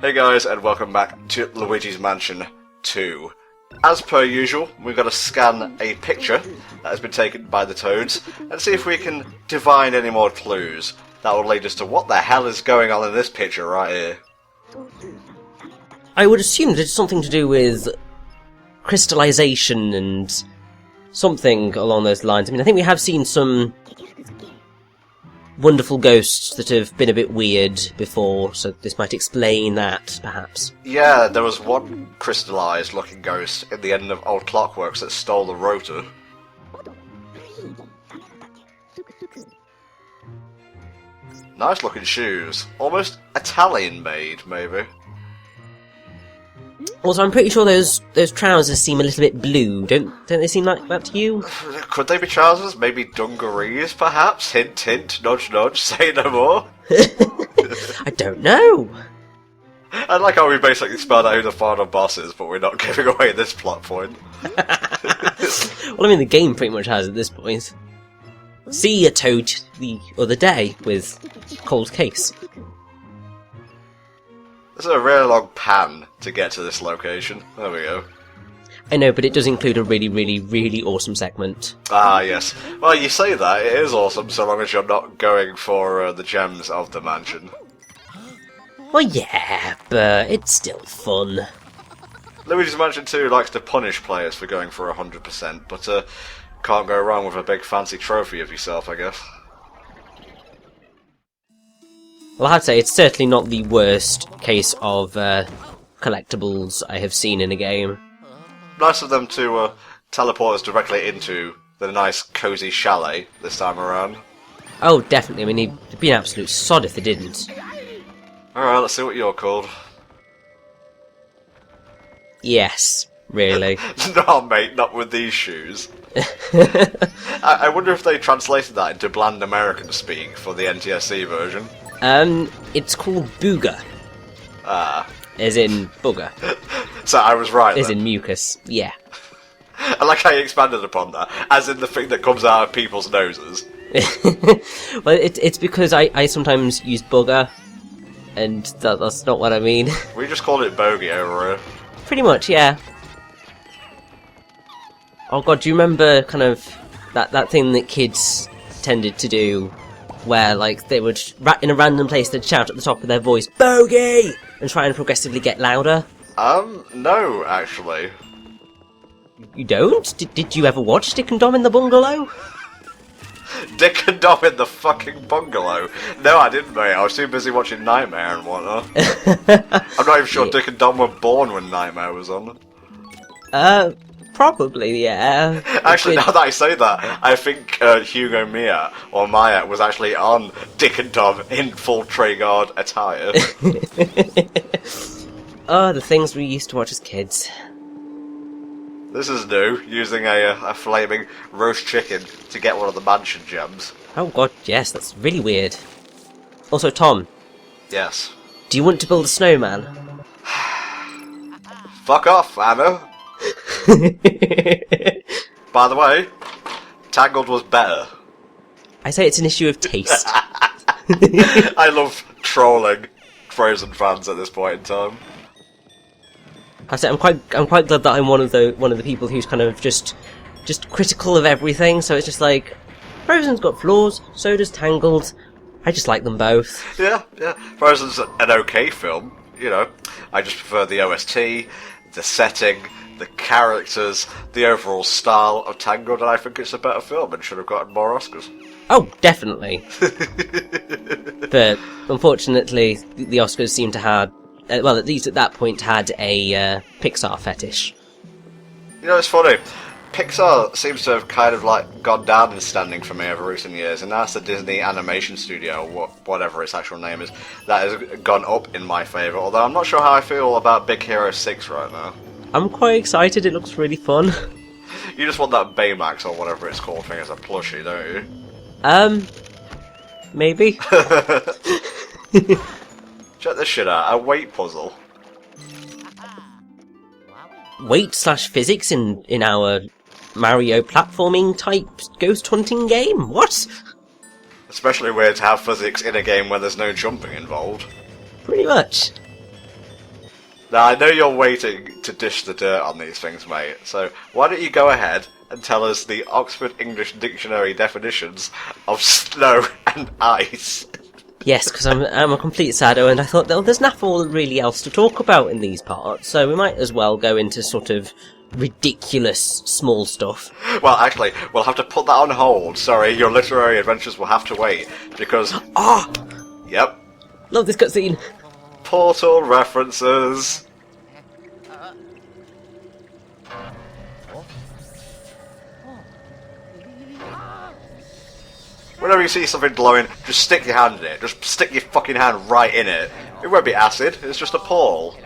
Hey guys, and welcome back to Luigi's Mansion 2. As per usual, we've got to scan a picture that has been taken by the Toads and see if we can divine any more clues. That will lead us to what the hell is going on in this picture right here. I would assume that it's something to do with crystallization and something along those lines. I mean, I think we have seen some wonderful ghosts that have been a bit weird before, so this might explain that, perhaps. Yeah, there was one crystallized looking ghost in the end of Old Clockworks that stole the rotor. Nice looking shoes. Almost Italian made, maybe. Also, I'm pretty sure those trousers seem a little bit blue. Don't they seem like that to you? Could they be trousers? Maybe dungarees, perhaps? Hint, hint, nudge, nudge, say no more. I don't know. I like how we basically spelled out who the final boss is, but we're not giving away this plot point. Well, I mean, the game pretty much has at this point. See a Toad the other day with Cold Case. There's a really long pan to get to this location. There we go. I know, but it does include a really, really, really awesome segment. Ah, yes. Well, you say that, it is awesome so long as you're not going for the gems of the mansion. Well, yeah, but it's still fun. Luigi's Mansion 2 likes to punish players for going for 100%, but can't go wrong with a big fancy trophy of yourself, I guess. Well, I have to say, it's certainly not the worst case of collectibles I have seen in a game. Nice of them to teleport us directly into the nice, cosy chalet this time around. Oh, definitely. I mean, it'd be an absolute sod if they didn't. Alright, let's see what you're called. Yes, really. No, mate, not with these shoes. I wonder if they translated that into bland American speak for the NTSC version. It's called booger. Ah. As in booger. So I was right As then. in mucus, yeah. I like how you expanded upon that, as in the thing that comes out of people's noses. Well, it's because I sometimes use booger, and that's not what I mean. We just called it bogey over here. Pretty much, yeah. Oh god, do you remember kind of that thing that kids tended to do, where like they would in a random place they'd shout at the top of their voice, "Bogey!" and try and progressively get louder? No, actually. You don't? Did you ever watch Dick and Dom in the Bungalow? Dick and Dom in the fucking bungalow? No, I didn't, mate. I was too busy watching Nightmare and whatnot. I'm not even sure Dick and Dom were born when Nightmare was on. Probably, yeah. Actually, now that I say that, I think Hugo Maya was actually on Dick and Dom in full Treguard attire. Oh, the things we used to watch as kids. This is new, using a flaming roast chicken to get one of the mansion gems. Oh god, yes, that's really weird. Also, Tom, Yes. do you want to build a snowman? Fuck off, Anna! By the way, Tangled was better. I say it's an issue of taste. I love trolling Frozen fans at this point in time. I say I'm quite glad that I'm one of the people who's kind of just critical of everything. So it's just like, Frozen's got flaws, so does Tangled. I just like them both. Yeah. Frozen's an okay film, you know. I just prefer the OST, the setting, the characters, the overall style of Tangled, and I think it's a better film and should have gotten more Oscars. Oh, definitely. But unfortunately, the Oscars seem to have, well, at least at that point, had a Pixar fetish. You know, it's funny. Pixar seems to have kind of like gone down in standing for me over recent years, and that's the Disney Animation Studio, whatever its actual name is, that has gone up in my favour, although I'm not sure how I feel about Big Hero 6 right now. I'm quite excited, it looks really fun. You just want that Baymax or whatever it's called thing as a plushie, don't you? Maybe. Check this shit out, a weight puzzle. Weight/physics in our Mario platforming type ghost hunting game? What? Especially weird to have physics in a game where there's no jumping involved. Pretty much. Now, I know you're waiting to dish the dirt on these things, mate, so why don't you go ahead and tell us the Oxford English Dictionary definitions of snow and ice? Yes, because I'm a complete saddo, and I thought, well, there's nothing really else to talk about in these parts, so we might as well go into sort of ridiculous small stuff. Well, actually, we'll have to put that on hold. Sorry, your literary adventures will have to wait, because... Ah! Yep. Love this cutscene! Portal references. Whenever you see something glowing, just stick your hand in it. Just stick your fucking hand right in it. It won't be acid, it's just a portal.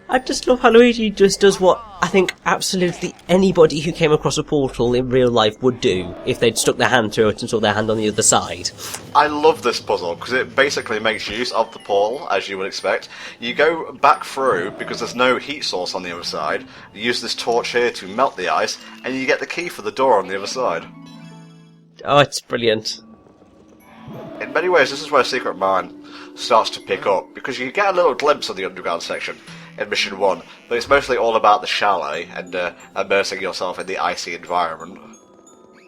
I just love how Luigi just does what I think absolutely anybody who came across a portal in real life would do if they'd stuck their hand through it and saw their hand on the other side. I love this puzzle because it basically makes use of the portal, as you would expect. You go back through because there's no heat source on the other side. You use this torch here to melt the ice, and you get the key for the door on the other side. Oh, it's brilliant. In many ways, this is where Secret Mine starts to pick up, because you get a little glimpse of the underground section in Mission 1, but it's mostly all about the chalet and immersing yourself in the icy environment.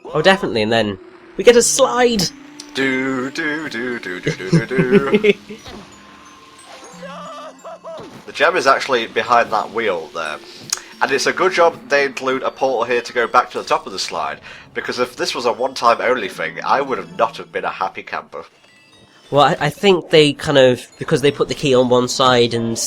Oh, definitely, and then we get a slide! Do, do, do, do, do, do, do, do. The gem is actually behind that wheel there. And it's a good job they include a portal here to go back to the top of the slide, because if this was a one-time only thing, I would have not have been a happy camper. Well, I think they kind of, because they put the key on one side and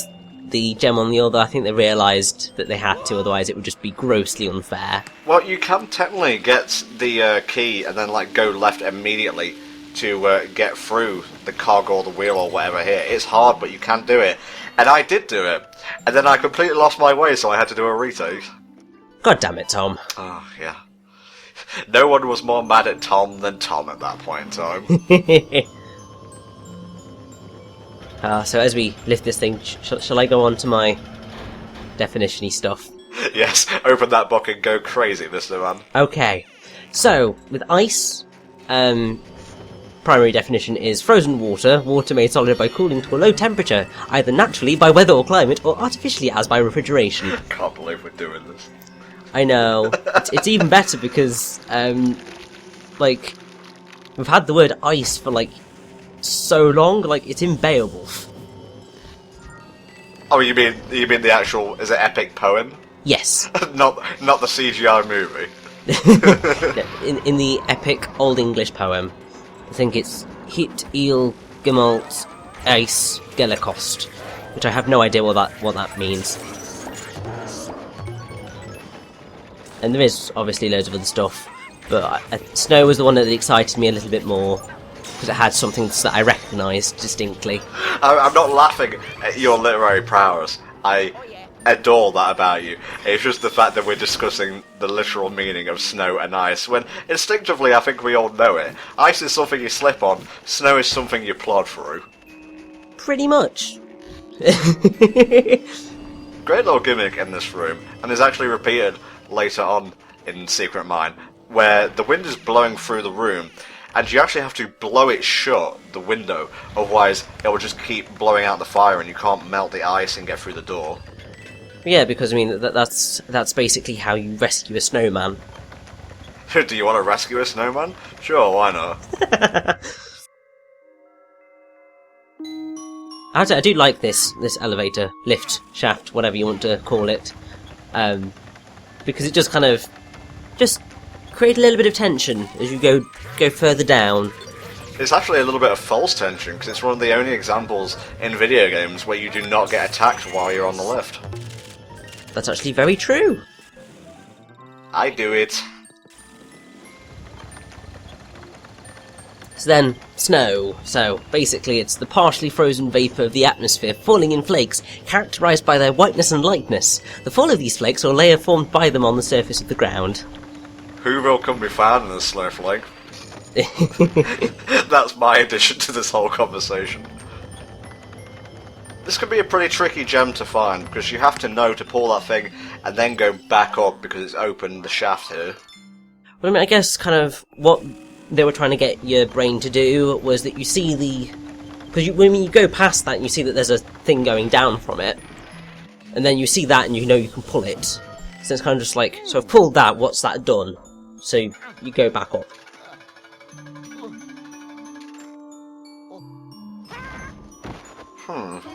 the gem on the other, I think they realised that they had to, otherwise it would just be grossly unfair. Well, you can technically get the key and then like go left immediately to get through the cog or the wheel or whatever here. It's hard, but you can do it. And I did do it. And then I completely lost my way, so I had to do a retake. God damn it, Tom. Oh, yeah. No one was more mad at Tom than Tom at that point in time. So as we lift this thing, shall I go on to my definition-y stuff? Yes, open that book and go crazy, Mr. Man. Okay. So, with ice, primary definition is frozen water, water made solid by cooling to a low temperature, either naturally by weather or climate, or artificially as by refrigeration. Can't believe we're doing this. I know. It's even better because, like, we've had the word ice for, like, so long, like, it's in Beowulf. Oh, you mean the actual, is it epic poem? Yes. not the CGI movie. in the epic Old English poem, I think it's Hit Eel Gemalt Ice Gelicost, which I have no idea what that means. And there is obviously loads of other stuff, but Snow was the one that excited me a little bit more, because it had something that I recognised distinctly. I'm not laughing at your literary prowess. I adore that about you. It's just the fact that we're discussing the literal meaning of snow and ice, when instinctively I think we all know it. Ice is something you slip on, snow is something you plod through. Pretty much. Great little gimmick in this room, and is actually repeated later on in Secret Mine, where the wind is blowing through the room, and you actually have to blow it shut, the window, otherwise it will just keep blowing out the fire and you can't melt the ice and get through the door. Yeah, because I mean that's basically how you rescue a snowman. Do you want to rescue a snowman? Sure, why not? I do like this elevator, lift, shaft, whatever you want to call it, because it just kind of create a little bit of tension as you go further down. It's actually a little bit of false tension, because it's one of the only examples in video games where you do not get attacked while you're on the lift. That's actually very true. I do it. So then, snow. So, basically it's the partially frozen vapour of the atmosphere falling in flakes, characterised by their whiteness and lightness. The fall of these flakes or layer formed by them on the surface of the ground. Who will come be found in this snowflake? That's my addition to this whole conversation. This could be a pretty tricky gem to find, because you have to know to pull that thing and then go back up because it's opened the shaft here. Well, I mean, I guess kind of what they were trying to get your brain to do was that you see the Because when you go past that, you see that there's a thing going down from it. And then you see that and you know you can pull it. So it's kind of just like, so I've pulled that, what's that done? So you go back up.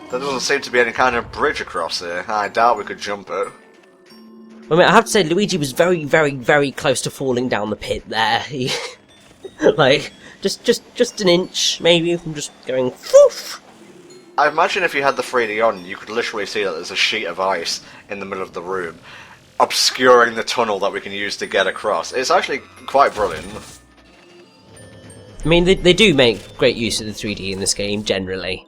There doesn't seem to be any kind of bridge across here. I doubt we could jump it. I mean, I have to say, Luigi was very, very, very close to falling down the pit there. He, like, just an inch, maybe, from just going, whoosh! I imagine if you had the 3D on, you could literally see that there's a sheet of ice in the middle of the room, obscuring the tunnel that we can use to get across. It's actually quite brilliant. I mean, they do make great use of the 3D in this game, generally.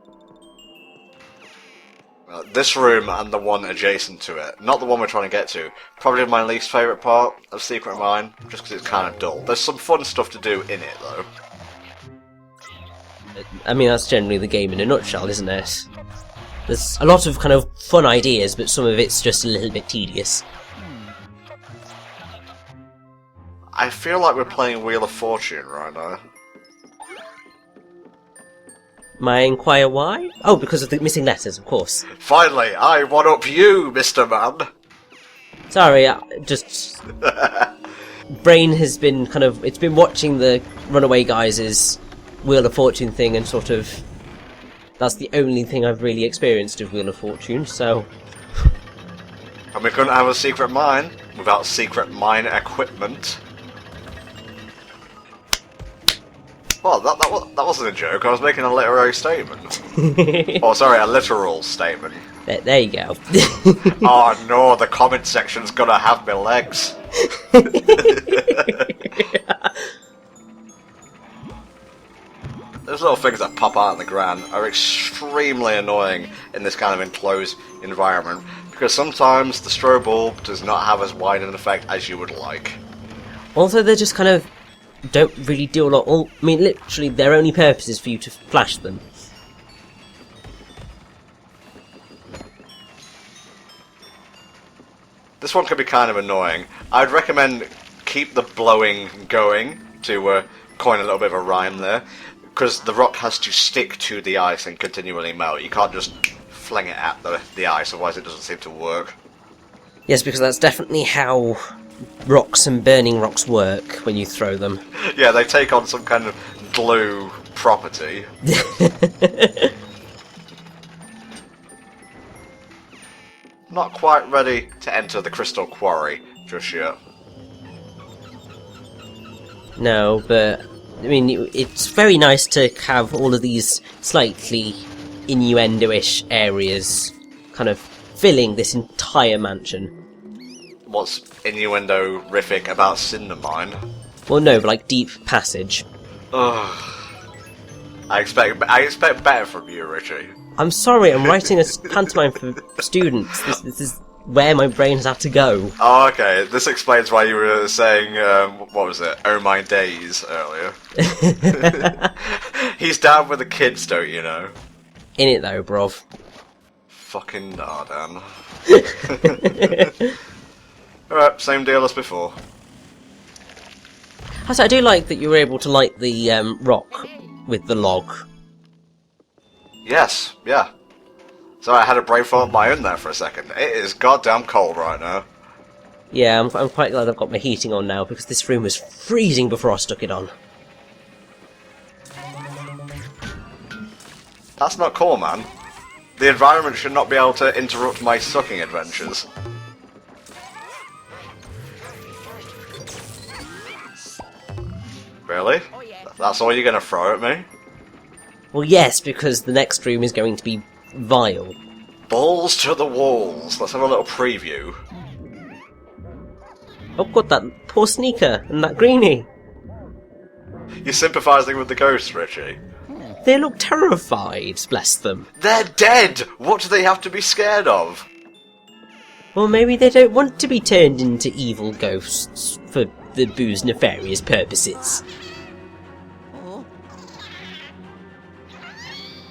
This room and the one adjacent to it, not the one we're trying to get to, probably my least favourite part of Secret Mine, just because it's kind of dull. There's some fun stuff to do in it, though. I mean, that's generally the game in a nutshell, isn't it? There's a lot of kind of fun ideas, but some of it's just a little bit tedious. I feel like we're playing Wheel of Fortune right now. May I inquire why? Oh, because of the missing letters, of course. Finally, I one-up you, Mr. Man! Sorry, just... Brain has been kind of... It's been watching the Runaway Guys' Wheel of Fortune thing and sort of... That's the only thing I've really experienced of Wheel of Fortune, so... And we couldn't have a secret mine without secret mine equipment. Well, that wasn't a joke, I was making a literary statement. Oh, sorry, a literal statement. There you go. Oh no, the comment section's gonna have me legs. Those little things that pop out of the ground are extremely annoying in this kind of enclosed environment, because sometimes the strobe bulb does not have as wide an effect as you would like. Also, they're just kind of... don't really do a lot. I mean, literally, their only purpose is for you to flash them. This one can be kind of annoying. I'd recommend keep the blowing going to coin a little bit of a rhyme there, because the rock has to stick to the ice and continually melt. You can't just fling it at the ice, otherwise it doesn't seem to work. Yes, because that's definitely how rocks and burning rocks work when you throw them. Yeah, they take on some kind of glue property. Not quite ready to enter the crystal quarry just yet. No, but I mean, it's very nice to have all of these slightly innuendo-ish areas kind of filling this entire mansion. What's innuendo-rific about Cinder Mine? Well, no, but like deep passage. Ugh. I expect better from you, Richie. I'm sorry, I'm writing a pantomime for students. This is where my brain has had to go. Oh, okay. This explains why you were saying, what was it? Oh my days earlier. He's down with the kids, don't you know? In it though, brov. Fucking Nardan. Alright, same deal as before. Also, I do like that you were able to light the rock with the log. Yes, yeah. So I had a brain fart of my own there for a second. It is goddamn cold right now. Yeah, I'm quite glad I've got my heating on now, because this room was freezing before I stuck it on. That's not cool, man. The environment should not be able to interrupt my sucking adventures. Really? That's all you're gonna throw at me? Well, yes, because the next room is going to be vile. Balls to the walls. Let's have a little preview. Oh god, that poor sneaker and that greenie. You're sympathising with the ghosts, Richie. They look terrified, bless them. They're dead! What do they have to be scared of? Well, maybe they don't want to be turned into evil ghosts for the boo's nefarious purposes.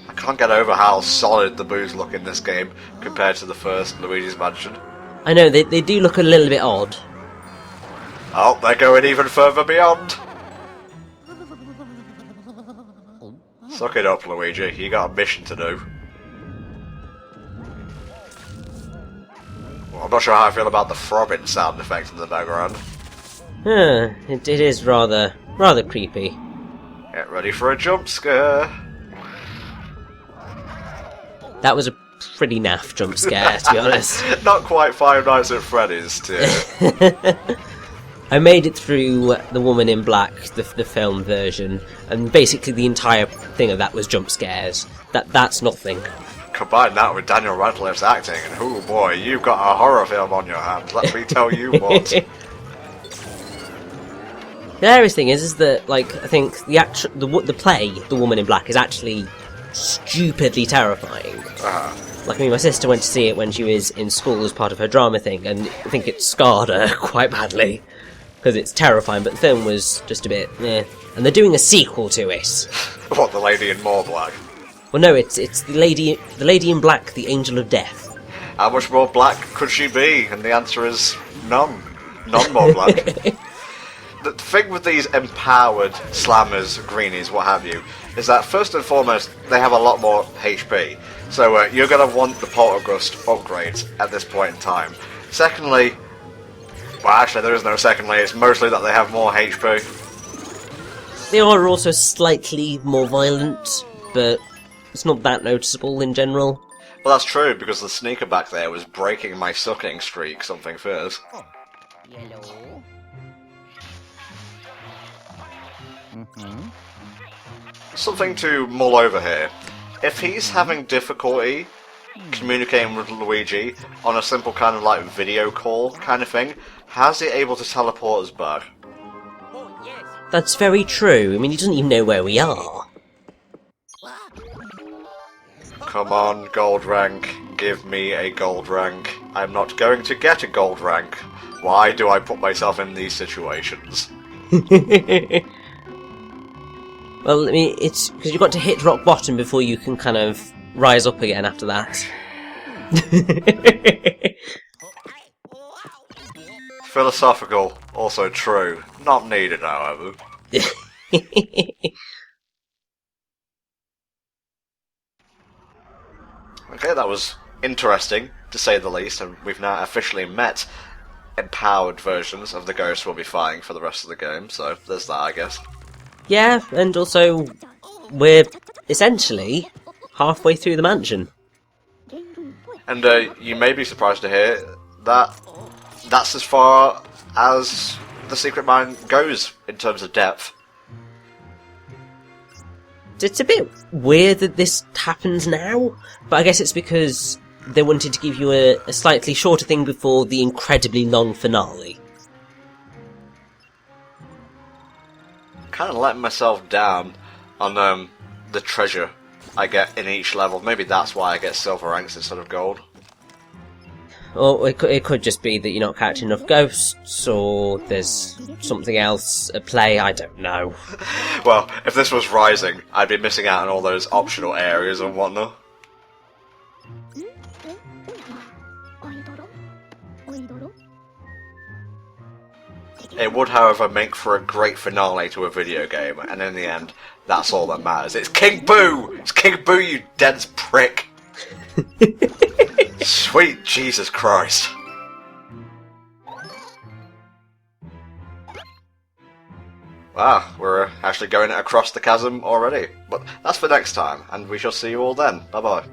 I can't get over how solid the boos look in this game compared to the first Luigi's Mansion. I know, they do look a little bit odd. Oh, they're going even further beyond. Suck it up, Luigi. You got a mission to do. Well, I'm not sure how I feel about the throbbing sound effect in the background. It is rather creepy. Get ready for a jump scare. That was a pretty naff jump scare, to be honest. Not quite Five Nights at Freddy's, dear. I made it through The Woman in Black, the film version, and basically the entire thing of that was jump scares. That's nothing. Combine that with Daniel Radcliffe's acting, and oh boy, you've got a horror film on your hands. Let me tell you what. The hilarious thing is that, like, I think the play, The Woman in Black, is actually stupidly terrifying. Like, I mean, my sister went to see it when she was in school as part of her drama thing, and I think it scarred her quite badly. Because it's terrifying, but the film was just a bit, eh. And they're doing a sequel to it. What, The Lady in More Black? Well, no, it's the lady in black, the Angel of Death. How much more black could she be? And the answer is none. None more black. The thing with these empowered slammers, greenies, what have you, is that first and foremost, they have a lot more HP. So you're going to want the Poltergust upgrades at this point in time. Secondly, well, actually, there is no secondly, it's mostly that they have more HP. They are also slightly more violent, but it's not that noticeable in general. Well, that's true, because the sneaker back there was breaking my sucking streak, something fierce. Yellow. Something to mull over here. If he's having difficulty communicating with Luigi on a simple kind of like video call kind of thing, how's he able to teleport us back? That's very true. I mean, he doesn't even know where we are. Come on, gold rank. Give me a gold rank. I'm not going to get a gold rank. Why do I put myself in these situations? Well, I mean, it's because you've got to hit rock bottom before you can kind of rise up again after that. Philosophical, also true. Not needed, however. Okay, that was interesting, to say the least, and we've now officially met empowered versions of the ghosts we'll be fighting for the rest of the game, so there's that, I guess. Yeah, and also, we're essentially halfway through the mansion. And you may be surprised to hear that that's as far as the secret mine goes in terms of depth. It's a bit weird that this happens now, but I guess it's because they wanted to give you a slightly shorter thing before the incredibly long finale. Kind of letting myself down on the treasure I get in each level. Maybe that's why I get silver ranks instead of gold. Or it could just be that you're not catching enough ghosts, or there's something else at play, I don't know. Well, if this was Rising, I'd be missing out on all those optional areas and whatnot. It would, however, make for a great finale to a video game, and in the end, that's all that matters. It's King Boo! It's King Boo, you dense prick! Sweet Jesus Christ. Wow, we're actually going across the chasm already. But that's for next time, and we shall see you all then. Bye-bye.